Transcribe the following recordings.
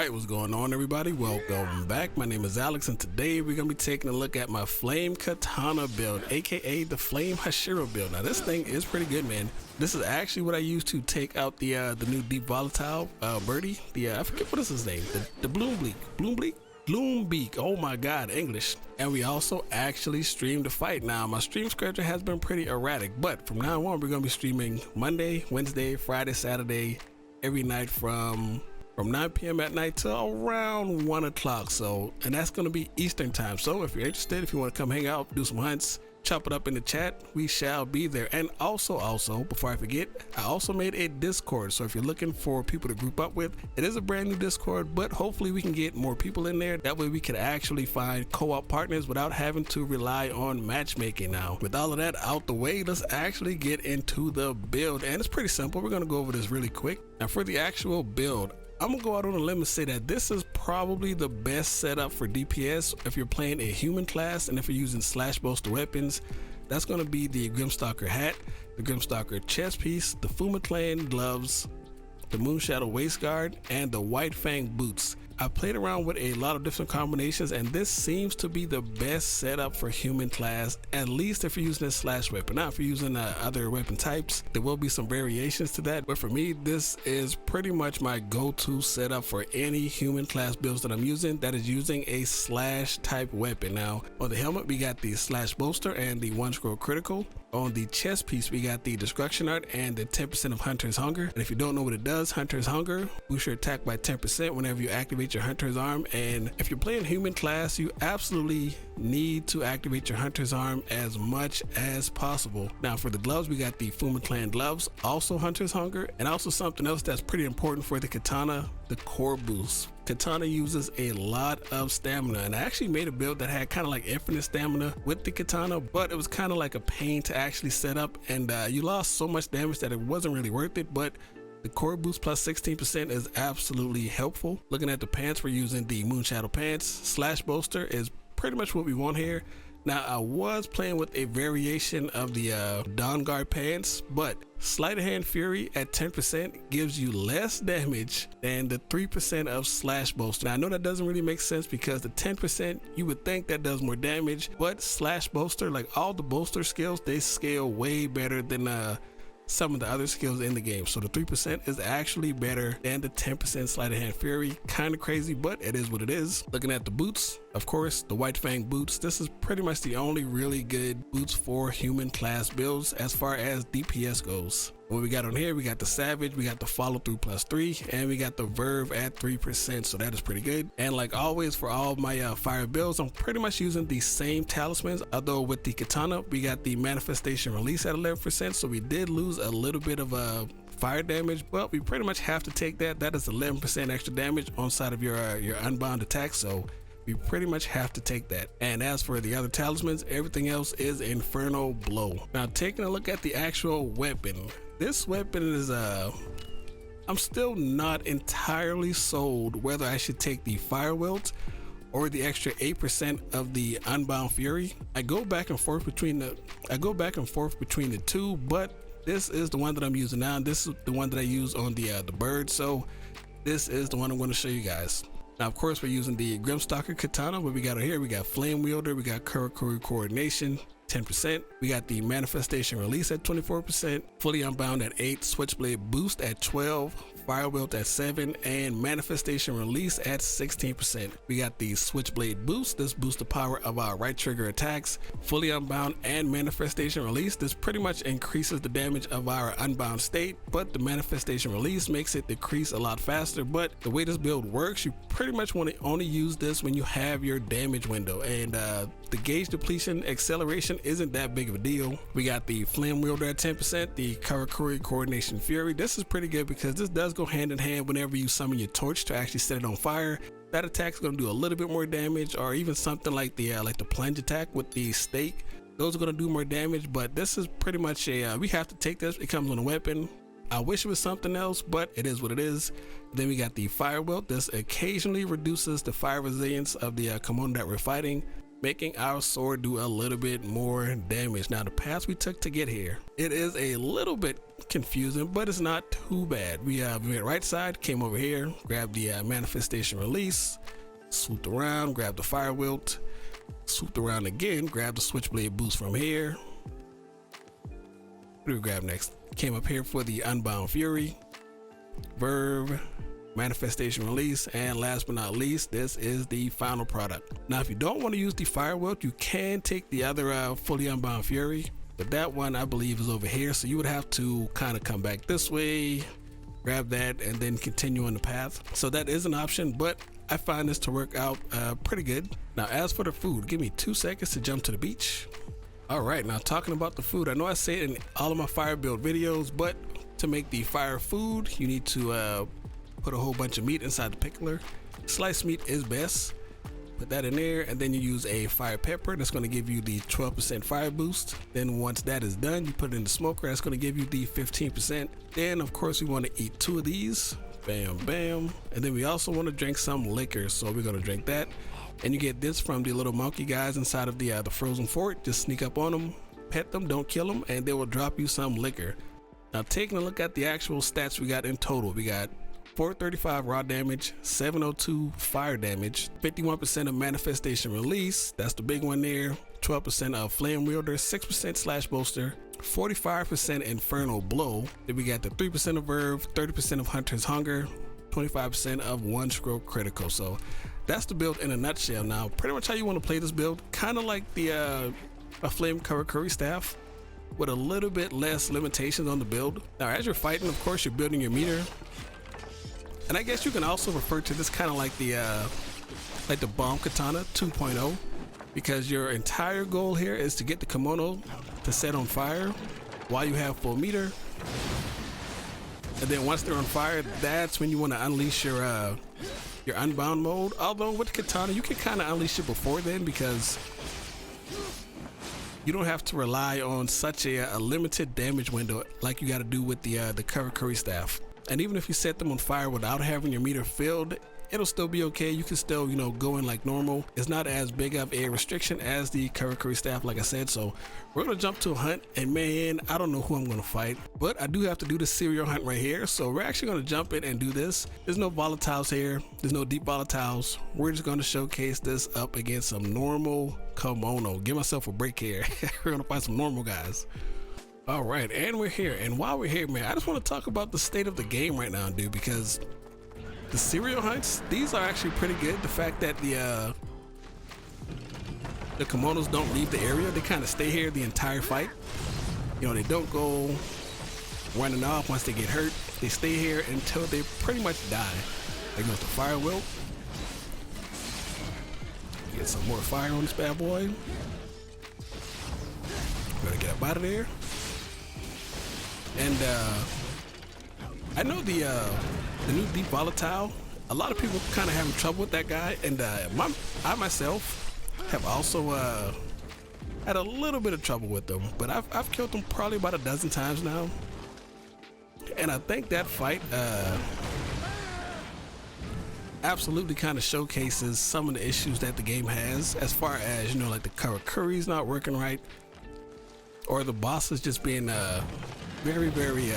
Alright, what's going on everybody? Welcome back. My name is Alex and today we're going to be taking a look at my Flame Katana build, aka the Flame Hashira build. Now this thing is pretty good, man. This is actually what I used to take out the new deep volatile birdie. I forget what is his name. The Bloombeak. Oh my god, English. And we also actually streamed the fight. Now my stream schedule has been pretty erratic, but from now on we're going to be streaming Monday, Wednesday, Friday, Saturday, every night from 9 p.m. at night to around 1 o'clock. So, and that's going to be Eastern time. So if you're interested, if you want to come hang out, do some hunts, chop it up in the chat, we shall be there. And also before I forget, I also made a Discord. So if you're looking for people to group up with, it is a brand new Discord, but hopefully we can get more people in there. That way we can actually find co-op partners without having to rely on matchmaking. Now with all of that out the way, let's actually get into the build. And it's pretty simple. We're going to go over this really quick. Now for the actual build, I'm gonna go out on a limb and say that this is probably the best setup for DPS if you're playing a human class, and if you're using slash bolster weapons, that's gonna be the Grimstalker hat, the Grimstalker chest piece, the Fuma Clan gloves, the Moonshadow waist guard, and the White Fang boots. I played around with a lot of different combinations, and this seems to be the best setup for human class, at least if you're using a slash weapon. Now if you're using other weapon types, there will be some variations to that, but for me this is pretty much my go-to setup for any human class builds that I'm using that is using a slash type weapon. Now on the helmet we got the slash bolster and the one scroll critical. On the chest piece we got the destruction art and the 10% of Hunter's Hunger. And if you don't know what it does, Hunter's Hunger boosts your attack by 10% whenever you activate your Hunter's Arm. And if you're playing human class, you absolutely need to activate your Hunter's Arm as much as possible. Now for the gloves we got the Fuma Clan gloves, also Hunter's Hunger, and also something else that's pretty important for the Katana, the core boost. Katana uses a lot of stamina, and I actually made a build that had kind of like infinite stamina with the Katana, but it was kind of like a pain to actually set up, and you lost so much damage that it wasn't really worth it. But the core boost plus 16% is absolutely helpful. Looking at the pants, we're using the Moonshadow pants. Slash bolster is pretty much what we want here. Now I was playing with a variation of the Dawn Guard pants, but Sleight of Hand Fury at 10% gives you less damage than the 3% of Slash Bolster. Now I know that doesn't really make sense because the 10% you would think that does more damage, but Slash Bolster, like all the bolster skills, they scale way better than some of the other skills in the game. So the 3% is actually better than the 10% Sleight of Hand Fury. Kind of crazy, but it is what it is. Looking at the boots, of course, the White Fang boots. This is pretty much the only really good boots for human class builds as far as DPS goes. What we got on here, we got the Savage, we got the Follow Through plus 3, and we got the Verve at 3%, so that is pretty good. And like always for all my fire builds, I'm pretty much using the same talismans, although with the Katana we got the Manifestation Release at 11%, so we did lose a little bit of fire damage, but we pretty much have to take that. That is 11% extra damage on side of your unbound attack, so we pretty much have to take that. And as for the other talismans, everything else is Inferno Blow. Now taking a look at the actual weapon, this weapon is I'm still not entirely sold whether I should take the fire wield or the extra 8% of the Unbound Fury. I go back and forth between the two, but this is the one that I'm using now. This is the one that I use on the bird, so this is the one I'm going to show you guys. Now of course we're using the Grimstalker Katana. What we got here, we got Flame Wielder, we got Karakuri Coordination 10%, we got the Manifestation Release at 24%, Fully Unbound at 8, Switchblade Boost at 12, Fire Wield at 7, and Manifestation Release at 16%. We got the Switchblade Boost. This boosts the power of our right trigger attacks. Fully Unbound and Manifestation Release. This pretty much increases the damage of our unbound state, but the Manifestation Release makes it decrease a lot faster. But the way this build works, you pretty much want to only use this when you have your damage window, and the gauge depletion acceleration isn't that big of a deal. We got the Flame Wielder at 10%, the Karakuri Coordination Fury. This is pretty good because this does go hand in hand whenever you summon your torch to actually set it on fire. That attack is going to do a little bit more damage, or even something like the plunge attack with the stake. Those are going to do more damage, but this is pretty much a we have to take this. It comes on a weapon. I wish it was something else, but it is what it is. Then we got the Fire Wield. This occasionally reduces the fire resilience of the Kemono that we're fighting. making our sword do a little bit more damage. Now the path we took to get here, it is a little bit confusing, but it's not too bad. We went right side, came over here, grabbed the manifestation release, swooped around, grabbed the fire wilt, swooped around again, grabbed the switchblade boost from here. What do we grab next? Came up here for the unbound fury, verve, manifestation release, and last but not least, this is the final product. Now if you don't want to use the fire wilt, you can take the other fully unbound fury, but that one I believe is over here, so you would have to kind of come back this way, grab that, and then continue on the path. So that is an option, but I find this to work out pretty good. Now as for the food, give me 2 seconds to jump to the beach. All right, now talking about the food, I know I say it in all of my fire build videos, but to make the fire food, you need to put a whole bunch of meat inside the pickler. Sliced meat is best. Put that in there, and then you use a fire pepper. That's going to give you the 12% fire boost. Then once that is done, you put it in the smoker. That's going to give you the 15%. Then of course we want to eat 2 of these. Bam, bam. And then we also want to drink some liquor, so we're going to drink that. And you get this from the little monkey guys inside of the frozen fort. Just sneak up on them, pet them, don't kill them, and they will drop you some liquor. Now taking a look at the actual stats we got in total, we got 435 raw damage, 702 fire damage, 51% of manifestation release, that's the big one there, 12% of flame wielder, 6% slash bolster, 45% infernal blow. Then we got the 3% of verve, 30% of hunter's hunger, 25% of one stroke critical. So that's the build in a nutshell. Now pretty much how you want to play this build, kind of like the a flame Karakuri staff, with a little bit less limitations on the build. Now as you're fighting, of course, you're building your meter. And I guess you can also refer to this kind of like the bomb katana 2.0, because your entire goal here is to get the Kemono to set on fire while you have full meter. And then once they're on fire, that's when you want to unleash your unbound mode. Although with katana, you can kind of unleash it before then, because you don't have to rely on such a limited damage window like you got to do with the Karakuri staff. And even if you set them on fire without having your meter filled, it'll still be okay. You can still, you know, go in like normal. It's not as big of a restriction as the Karakuri staff, like I said. So we're gonna jump to a hunt, and man, I don't know who I'm gonna fight, but I do have to do the serial hunt right here. So we're actually gonna jump in and do this. There's no volatiles here. There's no deep volatiles. We're just gonna showcase this up against some normal Kemono. Give myself a break here. We're gonna find some normal guys. All right, and we're here. And while we're here, man, I just want to talk about the state of the game right now, dude, because the serial hunts, these are actually pretty good. The fact that the Kemonos don't leave the area, they kind of stay here the entire fight. You know, they don't go running off once they get hurt. They stay here until they pretty much die. There goes the fire wilt. Get some more fire on this bad boy. We're gonna get up out of there. And I know the new deep volatile, a lot of people kind of having trouble with that guy, and I myself have also had a little bit of trouble with them, but I've killed them probably about a dozen times now. And I think that fight absolutely kind of showcases some of the issues that the game has, as far as, you know, like the Karakuri's not working right, or the bosses just being very, very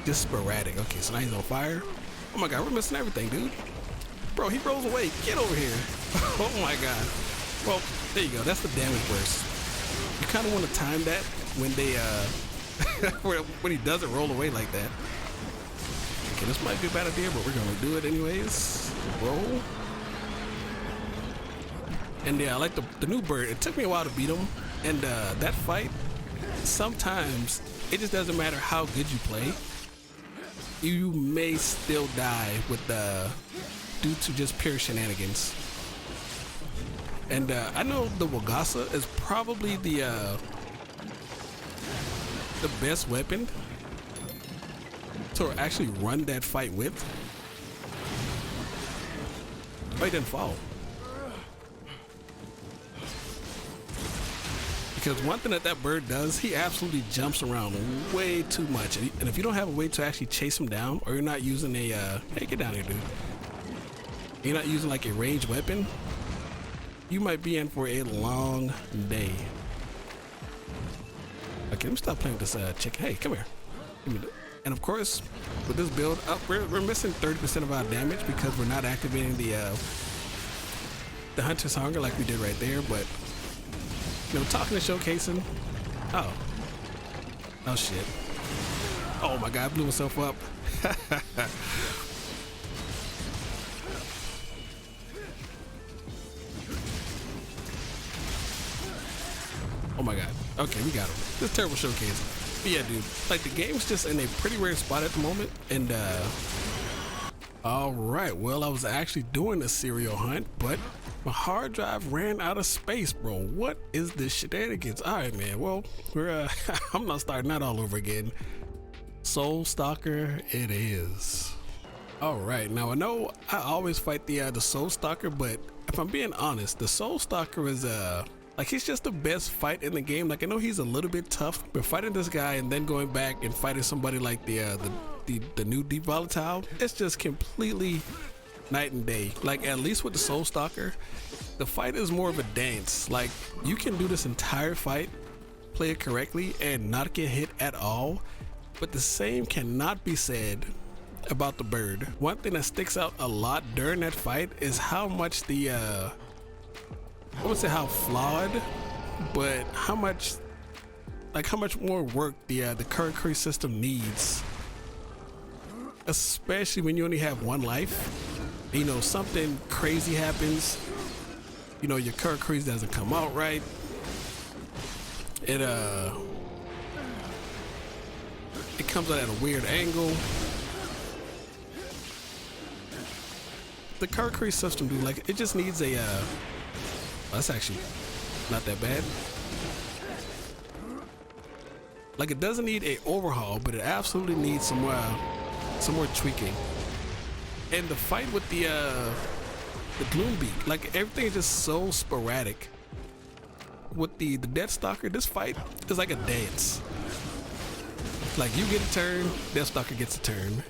just sporadic. Okay, so now he's on fire. Oh my god, we're missing everything, dude. Bro, he rolls away. Get over here. Oh my god. Well, there you go. That's the damage burst. You kind of want to time that when they when he doesn't roll away like that. Okay, this might be a bad idea, but we're gonna do it anyways. Roll. And yeah, I like the new bird. It took me a while to beat him, and that fight, sometimes it just doesn't matter how good you play, you may still die with due to just pure shenanigans. And I know the Wagasa is probably the best weapon to actually run that fight with. Oh, he didn't fall. Because one thing that bird does, he absolutely jumps around way too much. And if you don't have a way to actually chase him down, or you're not using a, hey, get down here, dude. You're not using like a ranged weapon, you might be in for a long day. Okay, let me stop playing with this chicken. Hey, come here. Give me that. And of course, with this build up, we're missing 30% of our damage because we're not activating the Hunter's Hunger like we did right there. But you know, talking and showcasing. Oh shit. Oh my god, I blew myself up. Oh my god. Okay, we got him. This terrible showcase. But yeah, dude, like the game's just in a pretty rare spot at the moment. And all right, well, I was actually doing a serial hunt, but my hard drive ran out of space, bro. What is this shenanigans? All right, man. Well, we're I'm not starting that all over again. Soulstalker it is. All right, now I know I always fight the Soulstalker, but if I'm being honest, the Soulstalker is like he's just the best fight in the game. Like I know he's a little bit tough, but fighting this guy and then going back and fighting somebody like the new Deep Volatile, it's just completely night and day. Like at least with the Soulstalker, the fight is more of a dance. Like you can do this entire fight, play it correctly, and not get hit at all. But the same cannot be said about the bird. One thing that sticks out a lot during that fight is how much the I wouldn't say how flawed, but how much more work the Karakuri system needs, especially when you only have one life. You know, something crazy happens, you know, your Karakuri doesn't come out right. It comes out at a weird angle. The Karakuri system, dude, like it just needs a that's actually not that bad. Like it doesn't need a overhaul, but it absolutely needs some more tweaking. And the fight with the Gloombeak, like everything is just so sporadic. With the Deathstalker, this fight is like a dance. Like you get a turn, Deathstalker gets a turn.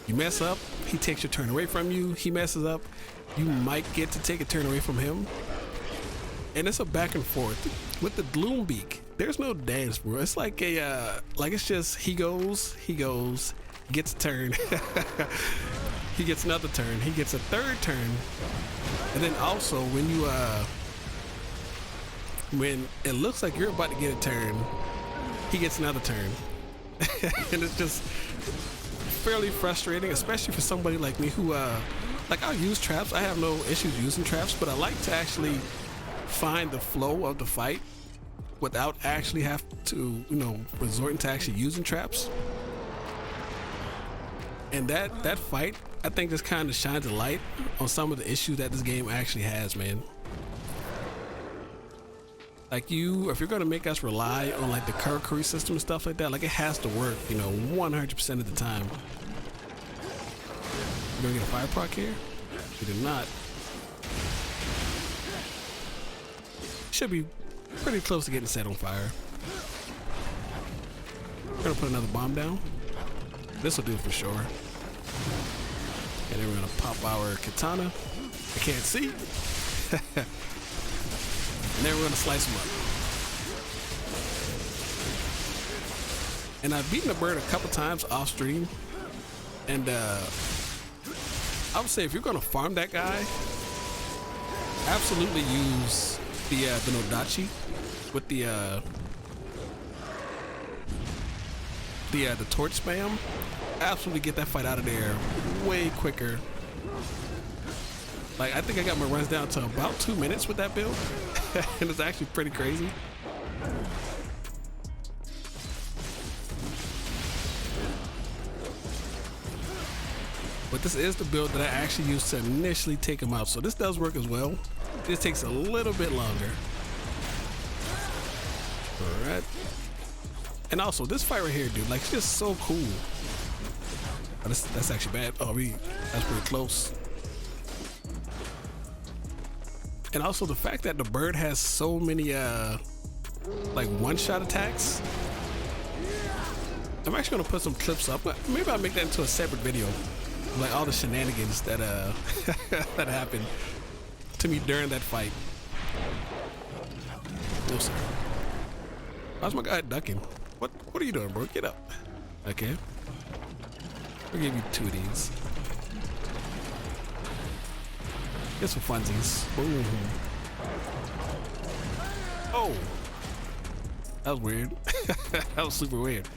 You mess up, he takes your turn away from you. He messes up, you might get to take a turn away from him. And it's a back and forth. With the Gloombeak, there's no dance, bro. It's like a like it's just he goes, gets a turn. He gets another turn, he gets a third turn. And then also when it looks like you're about to get a turn, he gets another turn. And it's just fairly frustrating, especially for somebody like me who like I'll use traps. I have no issues using traps, but I like to actually find the flow of the fight without actually have to, you know, resorting to actually using traps. And that fight, I think, just kind of shines a light on some of the issues that this game actually has, man. Like if you're gonna make us rely on like the Karakuri system and stuff like that, like it has to work, you know, 100% of the time. You gonna get a fire proc here? We did not. Should be pretty close to getting set on fire. We're gonna put another bomb down. This will do it for sure. And then we're gonna pop our Katana. I can't see. And then we're gonna slice them up. And I've beaten the bird a couple times off stream. And I would say if you're gonna farm that guy, absolutely use the Nodachi with the torch spam. Absolutely get that fight out of there way quicker. Like I think I got my runs down to about 2 minutes with that build. And it's actually pretty crazy. But this is the build that I actually used to initially take him out. So this does work as well. This takes a little bit longer. All right. And also this fight right here, dude, like it's just so cool. Oh, that's actually bad. Oh, that's pretty close. And also the fact that the bird has so many like one-shot attacks. I'm actually gonna put some clips up, but maybe I'll make that into a separate video. Like all the shenanigans that that happened to me during that fight. No sir. How's my guy ducking? What are you doing, bro? Get up. Okay. We'll give you 2 of these. Get some funsies. Boom. Oh. That was weird. That was super weird.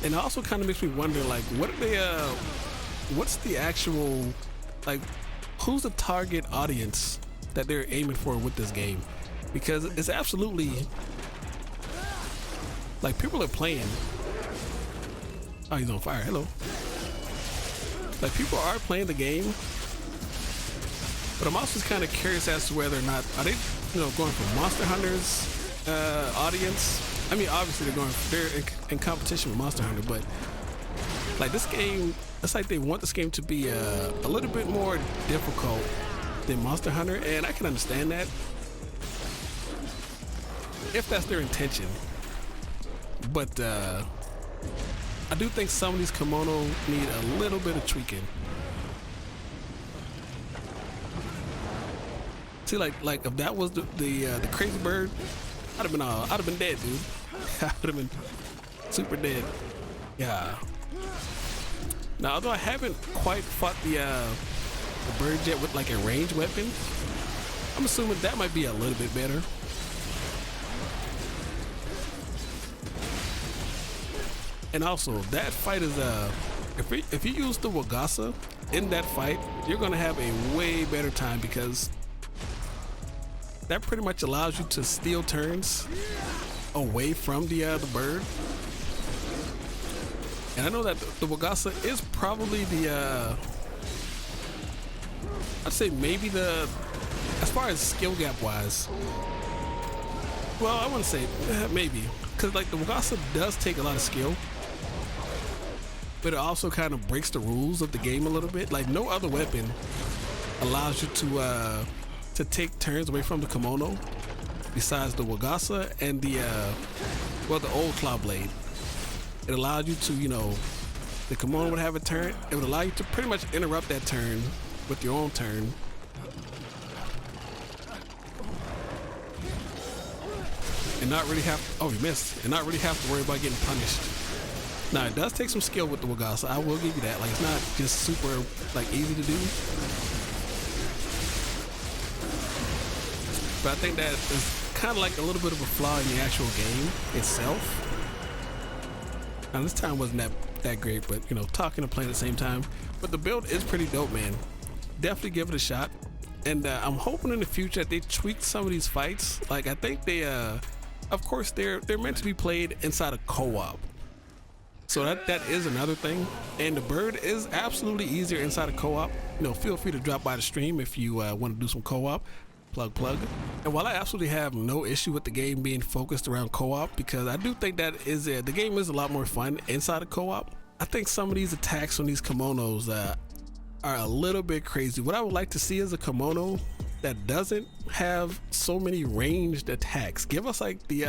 And it also kind of makes me wonder, like, what are they, what's the actual, like, who's the target audience that they're aiming for with this game? Because it's absolutely, like, people are playing. Oh, he's on fire. Hello. Like, people are playing the game, but I'm also kind of curious as to whether or not, are they, you know, going for Monster Hunter's audience? I mean, obviously they're in competition with Monster Hunter, but like this game, it's like they want this game to be a little bit more difficult than Monster Hunter, and I can understand that if that's their intention. But I do think some of these kimono need a little bit of tweaking. See, like if that was the crazy bird, I'd have been dead, dude. I would have been super dead. Yeah. Now, although I haven't quite fought the bird yet with like a ranged weapon, I'm assuming that might be a little bit better. And also, that fight is if you use the Wagasa in that fight, you're gonna have a way better time, because that pretty much allows you to steal turns away from the bird. And I know that the Wagasa is probably the I'd say maybe as far as skill gap wise, well, I wouldn't say maybe, because like the Wagasa does take a lot of skill, but it also kind of breaks the rules of the game a little bit. Like no other weapon allows you to take turns away from the kimono besides the Wagasa and the old claw blade. It allowed you to, you know, the kimono would have a turn, it would allow you to pretty much interrupt that turn with your own turn. And not really have, oh, you missed, and not really have to worry about getting punished. Now, it does take some skill with the Wagasa, I will give you that. Like, it's not just super, like, easy to do. But I think that is kind of like a little bit of a flaw in the actual game itself. Now, this time wasn't that great, but, you know, talking and playing at the same time. But the build is pretty dope, man. Definitely give it a shot. And I'm hoping in the future that they tweak some of these fights. Like, I think they, of course, they're meant to be played inside a co-op. So that is another thing. And the bird is absolutely easier inside a co-op. You know, feel free to drop by the stream if you want to do some co-op. Plug. And while I absolutely have no issue with the game being focused around co-op, because I do think that is the game is a lot more fun inside a co-op, I think some of these attacks on these kimonos are a little bit crazy. What I would like to see is a kimono that doesn't have so many ranged attacks. Give us like the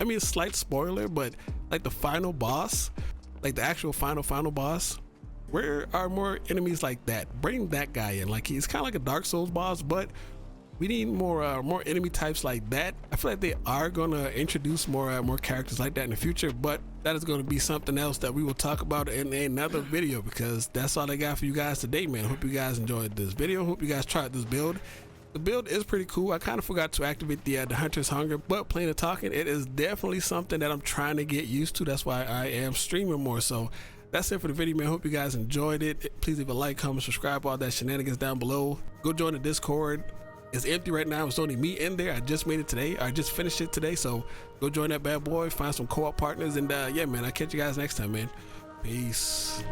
I mean, a slight spoiler, but like the final boss, like the actual final boss, where are more enemies like that? Bring that guy in. Like, he's kind of like a Dark Souls boss, but we need more enemy types like that. I feel like they are gonna introduce more characters like that in the future, but that is gonna be something else that we will talk about in another video, because that's all I got for you guys today, man. Hope you guys enjoyed this video. Hope you guys tried this build. The build is pretty cool. I kind of forgot to activate the Hunter's Hunger, but playing and talking, it is definitely something that I'm trying to get used to. That's why I am streaming more. So that's it for the video, man. Hope you guys enjoyed it. Please leave a like, comment, subscribe, all that shenanigans down below. Go join the Discord. It's empty right now. It's only me in there. I just made it today. I just finished it today. So go join that bad boy, find some co-op partners, and yeah, man, I'll catch you guys next time, man. Peace.